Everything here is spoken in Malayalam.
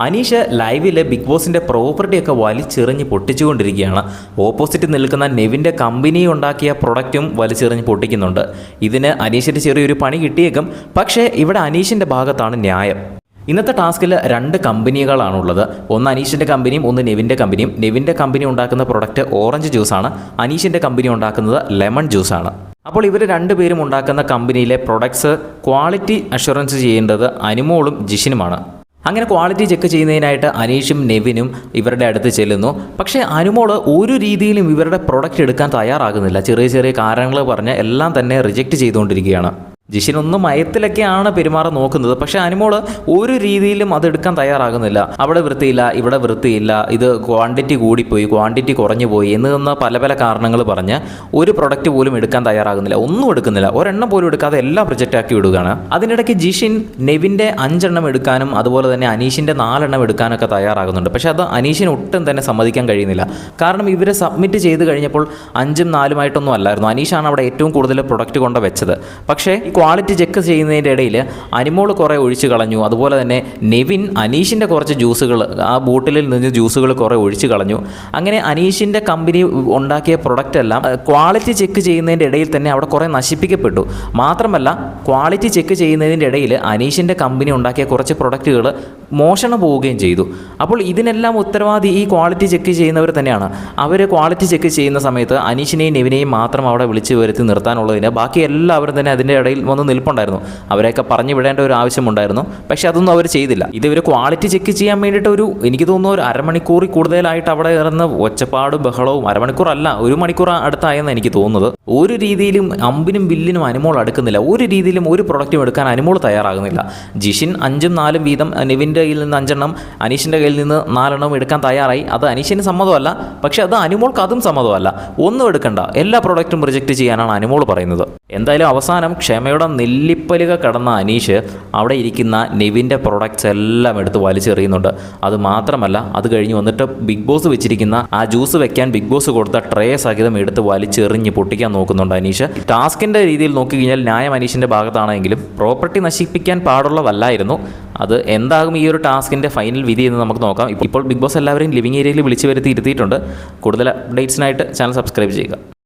അനീഷ് ലൈവിൽ ബിഗ് ബോസിൻ്റെ പ്രോപ്പർട്ടിയൊക്കെ വലിച്ചെറിഞ്ഞ് പൊട്ടിച്ചുകൊണ്ടിരിക്കുകയാണ്. ഓപ്പോസിറ്റ് നിൽക്കുന്ന നെവിൻ്റെ കമ്പനി ഉണ്ടാക്കിയ പ്രൊഡക്റ്റും വലിച്ചെറിഞ്ഞ് പൊട്ടിക്കുന്നുണ്ട്. ഇതിന് അനീഷിന് ചെറിയൊരു പണി കിട്ടിയേക്കും. പക്ഷേ ഇവിടെ അനീഷിൻ്റെ ഭാഗത്താണ് ന്യായം. ഇന്നത്തെ ടാസ്കിൽ 2 കമ്പനികളാണുള്ളത്. ഒന്ന് അനീഷിൻ്റെ കമ്പനിയും ഒന്ന് നെവിൻ്റെ കമ്പനിയും. നെവിൻ്റെ കമ്പനി ഉണ്ടാക്കുന്ന പ്രൊഡക്റ്റ് ഓറഞ്ച് ജ്യൂസാണ്. അനീഷിൻ്റെ കമ്പനി ഉണ്ടാക്കുന്നത് ലെമൺ ജ്യൂസാണ്. അപ്പോൾ ഇവർ 2 പേരും ഉണ്ടാക്കുന്ന കമ്പനിയിലെ പ്രൊഡക്ട്സ് ക്വാളിറ്റി അഷുറൻസ് ചെയ്യേണ്ടത് അനുമോളും ജിഷിനുമാണ്. അങ്ങനെ ക്വാളിറ്റി ചെക്ക് ചെയ്യുന്നതിനായിട്ട് അനീഷും നെവിനും ഇവരുടെ അടുത്ത് ചെല്ലുന്നു. പക്ഷേ അനുമോൾ ഒരു രീതിയിലും ഇവരുടെ പ്രൊഡക്റ്റ് എടുക്കാൻ തയ്യാറാകുന്നില്ല. ചെറിയ ചെറിയ കാരണങ്ങൾ പറഞ്ഞ് എല്ലാം തന്നെ റിജക്റ്റ് ചെയ്തുകൊണ്ടിരിക്കുകയാണ്. ജിഷിനൊന്നും മയത്തിലൊക്കെയാണ് പെരുമാറാൻ നോക്കുന്നത്. പക്ഷേ അനുമോൾ ഒരു രീതിയിലും അതെടുക്കാൻ തയ്യാറാകുന്നില്ല. അവിടെ വൃത്തിയില്ല, ഇവിടെ വൃത്തിയില്ല, ഇത് ക്വാണ്ടിറ്റി കൂടിപ്പോയി, ക്വാണ്ടിറ്റി കുറഞ്ഞു പോയി എന്ന് പല പല കാരണങ്ങൾ പറഞ്ഞ് ഒരു പ്രൊഡക്റ്റ് പോലും എടുക്കാൻ തയ്യാറാകുന്നില്ല. ഒന്നും എടുക്കുന്നില്ല. ഒരെണ്ണം പോലും എടുക്കാതെ എല്ലാം പ്രൊജക്റ്റ് ആക്കി വിടുകയാണ്. അതിനിടയ്ക്ക് ജിഷിൻ നെവിൻ്റെ 5 എണ്ണം എടുക്കാനും അതുപോലെ തന്നെ അനീഷിൻ്റെ 4 എണ്ണം എടുക്കാനൊക്കെ തയ്യാറാകുന്നുണ്ട്. പക്ഷേ അത് അനീഷിന് ഒട്ടും തന്നെ സമ്മതിക്കാൻ കഴിയുന്നില്ല. കാരണം ഇവരെ സബ്മിറ്റ് ചെയ്ത് കഴിഞ്ഞപ്പോൾ 5ഉം 4ഉമായിട്ടൊന്നും അല്ലായിരുന്നു. അനീഷാണ് അവിടെ ഏറ്റവും കൂടുതൽ പ്രൊഡക്റ്റ് കൊണ്ട് വെച്ചത്. പക്ഷേ ക്വാളിറ്റി ചെക്ക് ചെയ്യുന്നതിൻ്റെ ഇടയിൽ അനുമോൾ കുറേ ഒഴിച്ച് കളഞ്ഞു. അതുപോലെ തന്നെ നെവിൻ അനീഷിൻ്റെ കുറച്ച് ജ്യൂസുകൾ, ആ ബോട്ടിലിൽ നിന്ന് ജ്യൂസുകൾ കുറേ ഒഴിച്ച് കളഞ്ഞു. അങ്ങനെ അനീഷിൻ്റെ കമ്പനി ഉണ്ടാക്കിയ പ്രൊഡക്റ്റ് എല്ലാം ക്വാളിറ്റി ചെക്ക് ചെയ്യുന്നതിൻ്റെ ഇടയിൽ തന്നെ അവിടെ കുറേ നശിപ്പിക്കപ്പെട്ടു. മാത്രമല്ല ക്വാളിറ്റി ചെക്ക് ചെയ്യുന്നതിൻ്റെ ഇടയിൽ അനീഷിൻ്റെ കമ്പനി ഉണ്ടാക്കിയ കുറച്ച് പ്രൊഡക്റ്റുകൾ മോഷണം പോവുകയും ചെയ്തു. അപ്പോൾ ഇതിനെല്ലാം ഉത്തരവാദി ഈ ക്വാളിറ്റി ചെക്ക് ചെയ്യുന്നവർ തന്നെയാണ്. അവർ ക്വാളിറ്റി ചെക്ക് ചെയ്യുന്ന സമയത്ത് അനീഷിനെയും നെവിനെയും മാത്രം അവിടെ വിളിച്ച് വരുത്തി നിർത്താനുള്ളതിന് ബാക്കി എല്ലാവരും തന്നെ അതിൻ്റെ ഇടയിൽ വന്ന് നിൽപ്പുണ്ടായിരുന്നു. അവരെയൊക്കെ പറഞ്ഞു വിടേണ്ട ഒരു ആവശ്യമുണ്ടായിരുന്നു. പക്ഷേ അതൊന്നും അവർ ചെയ്തില്ല. ഇത് ഇവർ ക്വാളിറ്റി ചെക്ക് ചെയ്യാൻ വേണ്ടിയിട്ട് എനിക്ക് തോന്നുന്നു ഒരു അരമണിക്കൂറിൽ കൂടുതലായിട്ട് അവിടെ ഇറന്ന് ഒച്ചപ്പാടും ബഹളവും, അരമണിക്കൂറല്ല 1 മണിക്കൂർ അടുത്തായെന്ന് എനിക്ക് തോന്നുന്നത്. ഒരു രീതിയിലും അമ്പിനും വില്ലിനും അനുമോൾ അടുക്കുന്നില്ല. ഒരു രീതിയിലും ഒരു പ്രൊഡക്റ്റും എടുക്കാൻ അനുമോൾ തയ്യാറാകുന്നില്ല. ജിഷിൻ 5ഉം 4ഉം വീതം നെവിൻ്റെ കയ്യിൽ നിന്ന് 5 എണ്ണം, അനീഷിൻ്റെ കയ്യിൽ നിന്ന് 4 എണ്ണം എടുക്കാൻ തയ്യാറായി. അത് അനീഷിന് സമ്മതമല്ല. പക്ഷേ അത് അനുമോൾക്ക് അതും സമ്മതമല്ല. ഒന്നും എടുക്കണ്ട, എല്ലാ പ്രൊഡക്റ്റും റിജക്റ്റ് ചെയ്യാനാണ് അനുമോൾ പറയുന്നത്. എന്തായാലും അവസാനം ക്ഷമയുടെ നെല്ലിപ്പലുക കടന്ന അനീഷ് അവിടെ ഇരിക്കുന്ന നെവിൻ്റെ പ്രൊഡക്ട്സ് എല്ലാം എടുത്ത് വലിച്ചെറിയുന്നുണ്ട്. അത് മാത്രമല്ല അത് കഴിഞ്ഞ് വന്നിട്ട് ബിഗ് ബോസ് വെച്ചിരിക്കുന്ന ആ ജ്യൂസ് വെക്കാൻ ബിഗ് ബോസ് കൊടുത്ത ട്രേ സഹിതം എടുത്ത് വലിച്ചെറിഞ്ഞ് പൊട്ടിക്കാൻ നോക്കുന്നുണ്ട് അനീഷ്. ടാസ്കിൻ്റെ രീതിയിൽ നോക്കിക്കഴിഞ്ഞാൽ ന്യായം അനീഷിൻ്റെ ഭാഗത്താണെങ്കിലും പ്രോപ്പർട്ടി നശിപ്പിക്കാൻ പാടുള്ളതല്ലായിരുന്നു. അത് എന്താകും ഈ ഒരു ടാസ്കിൻ്റെ ഫൈനൽ വിധി എന്ന് നമുക്ക് നോക്കാം. ഇപ്പോൾ ബിഗ് ബോസ് എല്ലാവരെയും ലിവിംഗ് ഏരിയയിൽ വിളിച്ചു വരുത്തി ഇരുത്തിയിട്ടുണ്ട്. കൂടുതൽ അപ്ഡേറ്റ്സിനായിട്ട് ചാനൽ സബ്സ്ക്രൈബ് ചെയ്യുക.